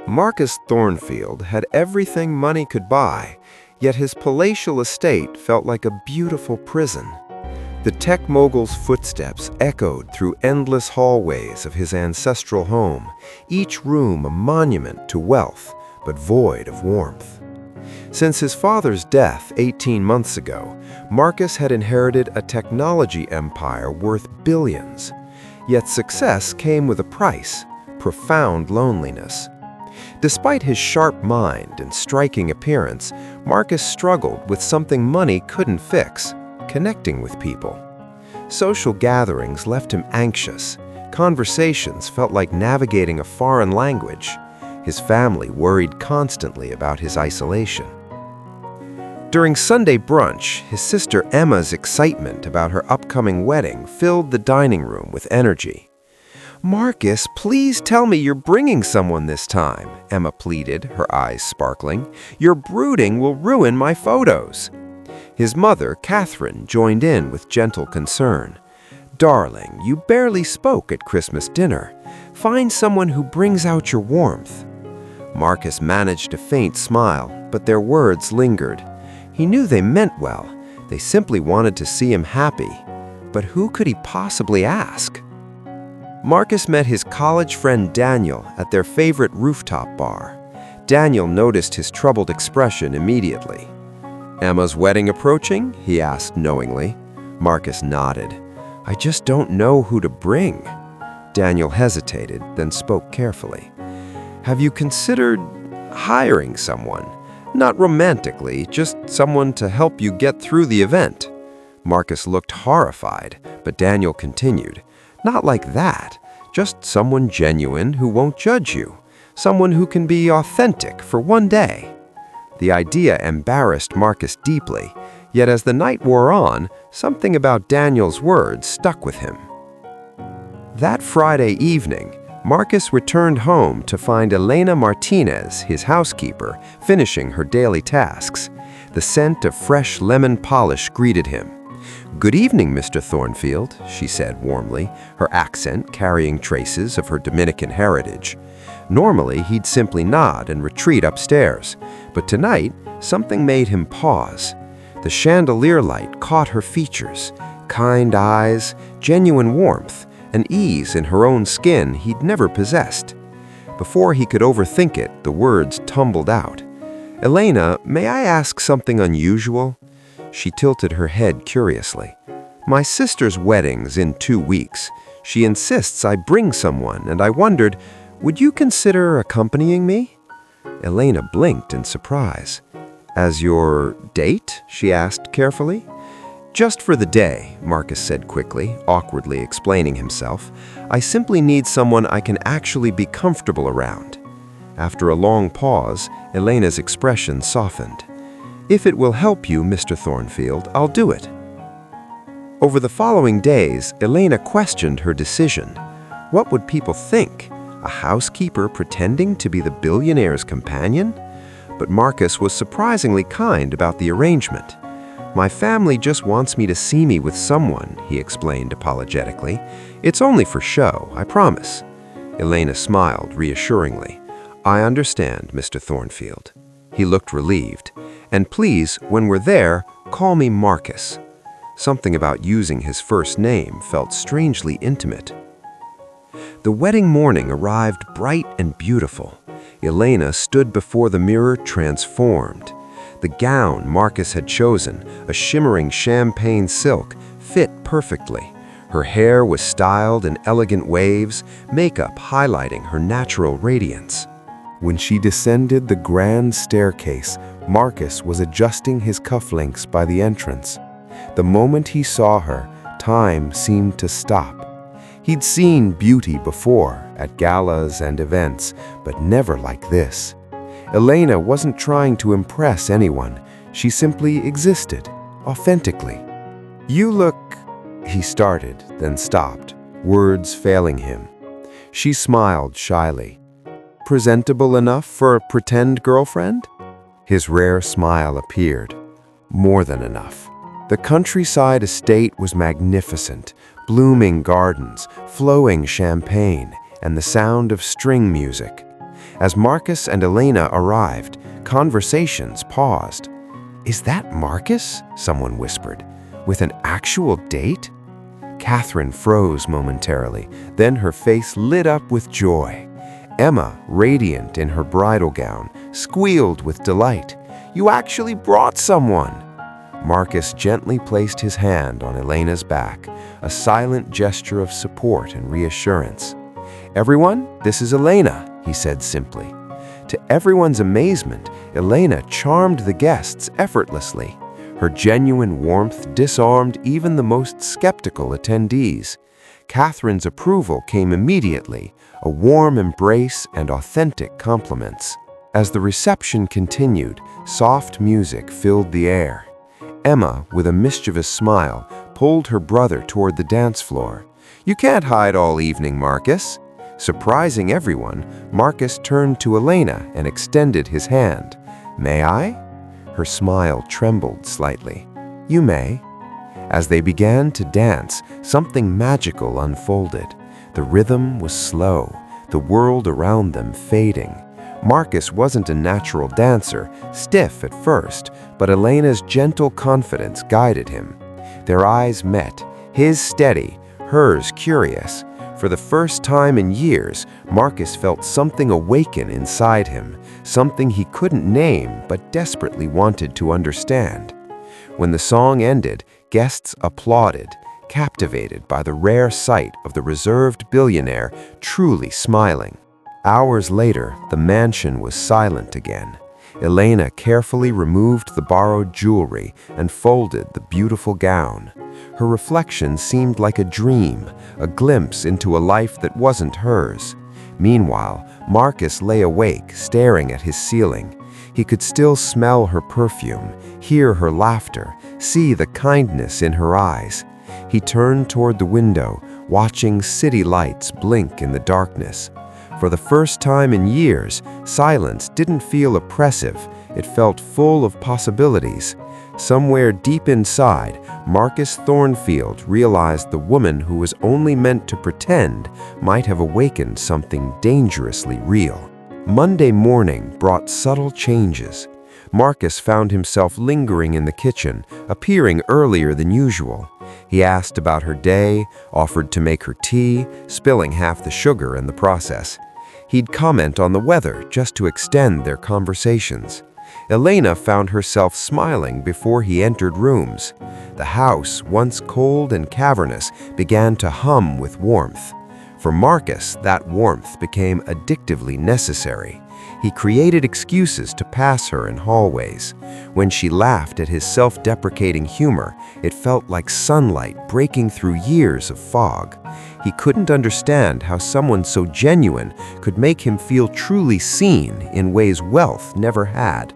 Marcus Thornfield had everything money could buy, yet his palatial estate felt like a beautiful prison. The tech mogul's footsteps echoed through endless hallways of his ancestral home, each room a monument to wealth, but void of warmth. Since his father's death 18 months ago, Marcus had inherited a technology empire worth billions. Yet success came with a price: profound loneliness. Despite his sharp mind and striking appearance, Marcus struggled with something money couldn't fix: connecting with people. Social gatherings left him anxious. Conversations felt like navigating a foreign language. His family worried constantly about his isolation. During Sunday brunch, his sister Emma's excitement about her upcoming wedding filled the dining room with energy. "Marcus, please tell me you're bringing someone this time," Emma pleaded, her eyes sparkling. "Your brooding will ruin my photos." His mother, Catherine, joined in with gentle concern. "Darling, you barely spoke at Christmas dinner. Find someone who brings out your warmth." Marcus managed a faint smile, but their words lingered. He knew they meant well. They simply wanted to see him happy. But who could he possibly ask? Marcus met his college friend Daniel at their favorite rooftop bar. Daniel noticed his troubled expression immediately. "Emma's wedding approaching?" he asked knowingly. Marcus nodded. "I just don't know who to bring." Daniel hesitated, then spoke carefully. "Have you considered hiring someone? Not romantically, just someone to help you get through the event." Marcus looked horrified, but Daniel continued. "Not like that. Just someone genuine who won't judge you. Someone who can be authentic for one day." The idea embarrassed Marcus deeply, yet as the night wore on, something about Daniel's words stuck with him. That Friday evening, Marcus returned home to find Elena Martinez, his housekeeper, finishing her daily tasks. The scent of fresh lemon polish greeted him. "Good evening, Mr. Thornfield," she said warmly, her accent carrying traces of her Dominican heritage. Normally, he'd simply nod and retreat upstairs, but tonight, something made him pause. The chandelier light caught her features: kind eyes, genuine warmth, an ease in her own skin he'd never possessed. Before he could overthink it, the words tumbled out. "Elena, may I ask something unusual?" She tilted her head curiously. "My sister's wedding's in 2 weeks. She insists I bring someone, and I wondered, would you consider accompanying me?" Elena blinked in surprise. "As your date?" she asked carefully. "Just for the day," Marcus said quickly, awkwardly explaining himself. "I simply need someone I can actually be comfortable around." After a long pause, Elena's expression softened. "If it will help you, Mr. Thornfield, I'll do it." Over the following days, Elena questioned her decision. What would people think? A housekeeper pretending to be the billionaire's companion? But Marcus was surprisingly kind about the arrangement. "My family just wants me to see me with someone," he explained apologetically. "It's only for show, I promise." Elena smiled reassuringly. "I understand, Mr. Thornfield." He looked relieved. "And please, when we're there, call me Marcus." Something about using his first name felt strangely intimate. The wedding morning arrived bright and beautiful. Elena stood before the mirror transformed. The gown Marcus had chosen, a shimmering champagne silk, fit perfectly. Her hair was styled in elegant waves, makeup highlighting her natural radiance. When she descended the grand staircase, Marcus was adjusting his cufflinks by the entrance. The moment he saw her, time seemed to stop. He'd seen beauty before, at galas and events, but never like this. Elena wasn't trying to impress anyone. She simply existed, authentically. "You look," he started, then stopped, words failing him. She smiled shyly. "Presentable enough for a pretend girlfriend?" His rare smile appeared. More than enough. The countryside estate was magnificent, blooming gardens, flowing champagne, and the sound of string music. As Marcus and Elena arrived, conversations paused. "Is that Marcus?" someone whispered. "With an actual date?" Catherine froze momentarily, then her face lit up with joy. Emma, radiant in her bridal gown, squealed with delight. "You actually brought someone!" Marcus gently placed his hand on Elena's back, a silent gesture of support and reassurance. "Everyone, this is Elena," he said simply. To everyone's amazement, Elena charmed the guests effortlessly. Her genuine warmth disarmed even the most skeptical attendees. Catherine's approval came immediately, a warm embrace and authentic compliments. As the reception continued, soft music filled the air. Emma, with a mischievous smile, pulled her brother toward the dance floor. "You can't hide all evening, Marcus." Surprising everyone, Marcus turned to Elena and extended his hand. "May I?" Her smile trembled slightly. "You may." As they began to dance, something magical unfolded. The rhythm was slow, the world around them fading. Marcus wasn't a natural dancer, stiff at first, but Elena's gentle confidence guided him. Their eyes met, his steady, hers curious. For the first time in years, Marcus felt something awaken inside him, something he couldn't name but desperately wanted to understand. When the song ended, guests applauded, captivated by the rare sight of the reserved billionaire truly smiling. Hours later, the mansion was silent again. Elena carefully removed the borrowed jewelry and folded the beautiful gown. Her reflection seemed like a dream, a glimpse into a life that wasn't hers. Meanwhile, Marcus lay awake, staring at his ceiling. He could still smell her perfume, hear her laughter, see the kindness in her eyes. He turned toward the window, watching city lights blink in the darkness. For the first time in years, silence didn't feel oppressive. It felt full of possibilities. Somewhere deep inside, Marcus Thornfield realized the woman who was only meant to pretend might have awakened something dangerously real. Monday morning brought subtle changes. Marcus found himself lingering in the kitchen, appearing earlier than usual. He asked about her day, offered to make her tea, spilling half the sugar in the process. He'd comment on the weather just to extend their conversations. Elena found herself smiling before he entered rooms. The house, once cold and cavernous, began to hum with warmth. For Marcus, that warmth became addictively necessary. He created excuses to pass her in hallways. When she laughed at his self-deprecating humor, it felt like sunlight breaking through years of fog. He couldn't understand how someone so genuine could make him feel truly seen in ways wealth never had.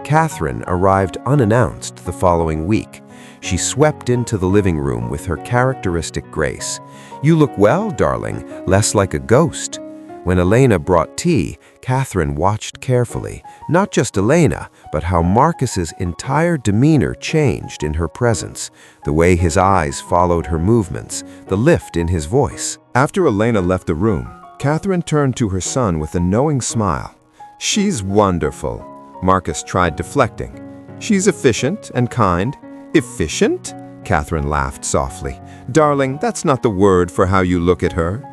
Catherine arrived unannounced the following week. She swept into the living room with her characteristic grace. "You look well, darling, less like a ghost." When Elena brought tea, Catherine watched carefully, not just Elena, but how Marcus's entire demeanor changed in her presence, the way his eyes followed her movements, the lift in his voice. After Elena left the room, Catherine turned to her son with a knowing smile. "She's wonderful." Marcus tried deflecting. "She's efficient and kind." "Efficient?" Catherine laughed softly. "Darling, that's not the word for how you look at her."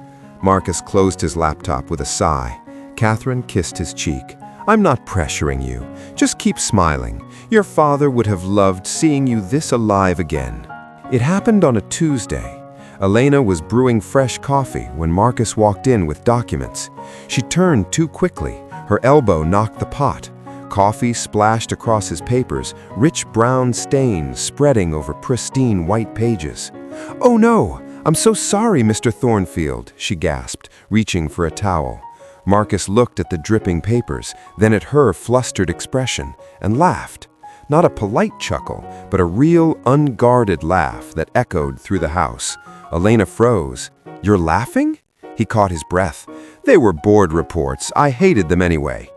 Marcus closed his laptop with a sigh. Catherine kissed his cheek. "I'm not pressuring you. Just keep smiling. Your father would have loved seeing you this alive again." It happened on a Tuesday. Elena was brewing fresh coffee when Marcus walked in with documents. She turned too quickly. Her elbow knocked the pot. Coffee splashed across his papers, rich brown stains spreading over pristine white pages. "Oh no! I'm so sorry, Mr. Thornfield," she gasped, reaching for a towel. Marcus looked at the dripping papers, then at her flustered expression, and laughed. Not a polite chuckle, but a real, unguarded laugh that echoed through the house. Elena froze. "You're laughing?" He caught his breath. "They were board reports. I hated them anyway."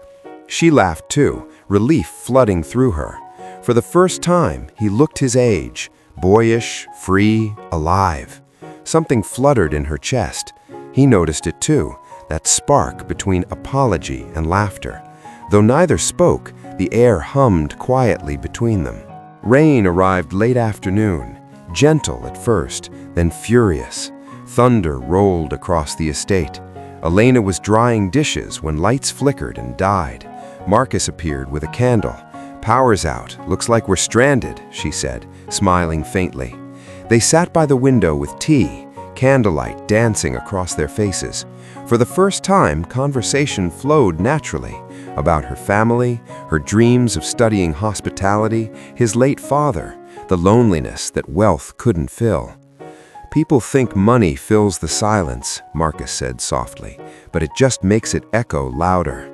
She laughed too, relief flooding through her. For the first time, he looked his age, boyish, free, alive. Something fluttered in her chest. He noticed it too, that spark between apology and laughter. Though neither spoke, the air hummed quietly between them. Rain arrived late afternoon, gentle at first, then furious. Thunder rolled across the estate. Elena was drying dishes when lights flickered and died. Marcus appeared with a candle. "Power's out. Looks like we're stranded," she said, smiling faintly. They sat by the window with tea, candlelight dancing across their faces. For the first time, conversation flowed naturally about her family, her dreams of studying hospitality, his late father, the loneliness that wealth couldn't fill. "People think money fills the silence," Marcus said softly, "but it just makes it echo louder."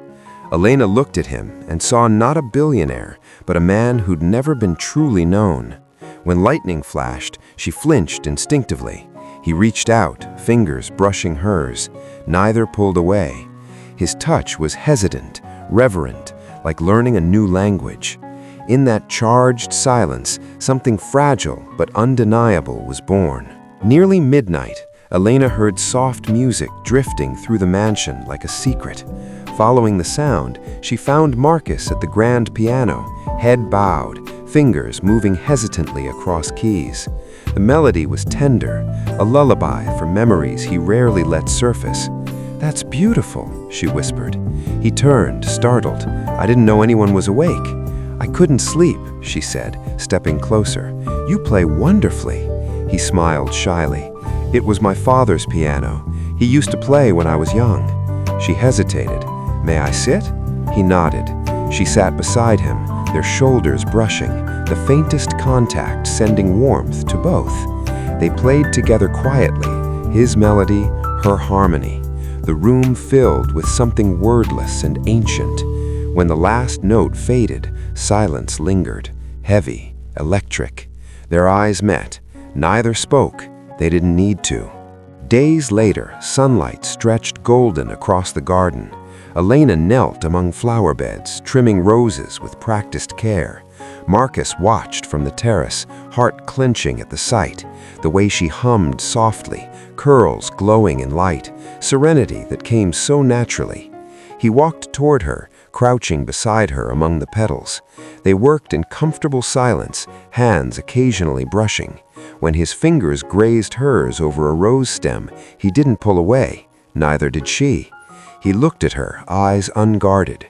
Elena looked at him and saw not a billionaire, but a man who'd never been truly known. When lightning flashed, she flinched instinctively. He reached out, fingers brushing hers. Neither pulled away. His touch was hesitant, reverent, like learning a new language. In that charged silence, something fragile but undeniable was born. Nearly midnight, Elena heard soft music drifting through the mansion like a secret. Following the sound, she found Marcus at the grand piano, head bowed, fingers moving hesitantly across keys. The melody was tender, a lullaby for memories he rarely let surface. "That's beautiful," she whispered. He turned, startled. "I didn't know anyone was awake." "I couldn't sleep," she said, stepping closer. "You play wonderfully." He smiled shyly. "It was my father's piano. He used to play when I was young." She hesitated. "May I sit?" He nodded. She sat beside him, their shoulders brushing, the faintest contact sending warmth to both. They played together quietly, his melody, her harmony. The room filled with something wordless and ancient. When the last note faded, silence lingered, heavy, electric. Their eyes met. Neither spoke. They didn't need to. Days later, sunlight stretched golden across the garden. Elena knelt among flower beds, trimming roses with practiced care. Marcus watched from the terrace, heart clenching at the sight. The way she hummed softly, curls glowing in light, serenity that came so naturally. He walked toward her, crouching beside her among the petals. They worked in comfortable silence, hands occasionally brushing. When his fingers grazed hers over a rose stem, he didn't pull away. Neither did she. He looked at her, eyes unguarded.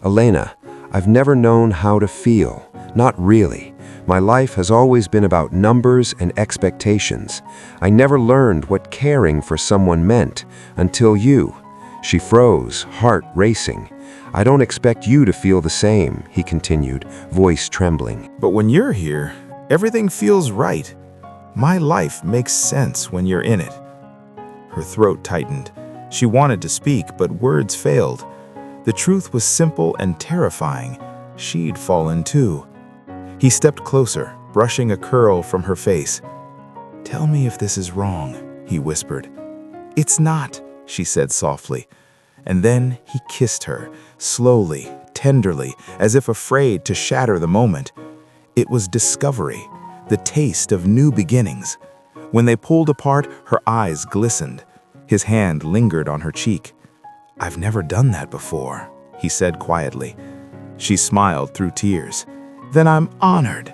"Elena, I've never known how to feel. Not really. My life has always been about numbers and expectations. I never learned what caring for someone meant until you." She froze, heart racing. "I don't expect you to feel the same," he continued, voice trembling. "But when you're here, everything feels right. My life makes sense when you're in it." Her throat tightened. She wanted to speak, but words failed. The truth was simple and terrifying. She'd fallen too. He stepped closer, brushing a curl from her face. "Tell me if this is wrong," he whispered. "It's not," she said softly. And then he kissed her, slowly, tenderly, as if afraid to shatter the moment. It was discovery, the taste of new beginnings. When they pulled apart, her eyes glistened. His hand lingered on her cheek. "I've never done that before," he said quietly. She smiled through tears. "Then I'm honored."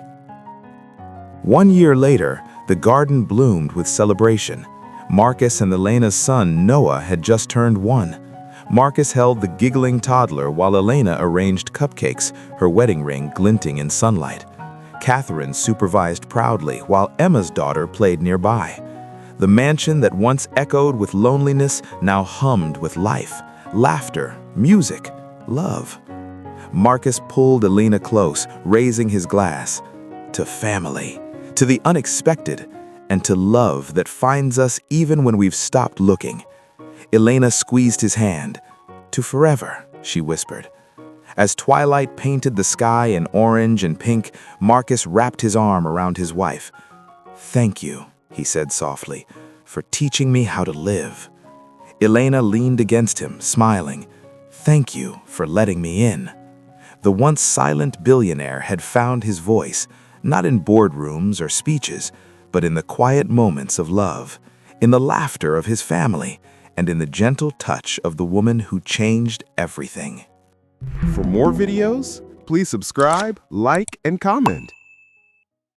1 year later, the garden bloomed with celebration. Marcus and Elena's son, Noah, had just turned 1. Marcus held the giggling toddler while Elena arranged cupcakes, her wedding ring glinting in sunlight. Catherine supervised proudly while Emma's daughter played nearby. The mansion that once echoed with loneliness now hummed with life, laughter, music, love. Marcus pulled Elena close, raising his glass. To family, to the unexpected, and to love that finds us even when we've stopped looking. Elena squeezed his hand. "To forever," she whispered. As twilight painted the sky in orange and pink, Marcus wrapped his arm around his wife. "Thank you," he said softly, "for teaching me how to live." Elena leaned against him, smiling. "Thank you for letting me in." The once silent billionaire had found his voice, not in boardrooms or speeches, but in the quiet moments of love, in the laughter of his family, and in the gentle touch of the woman who changed everything. For more videos, please subscribe, like, and comment.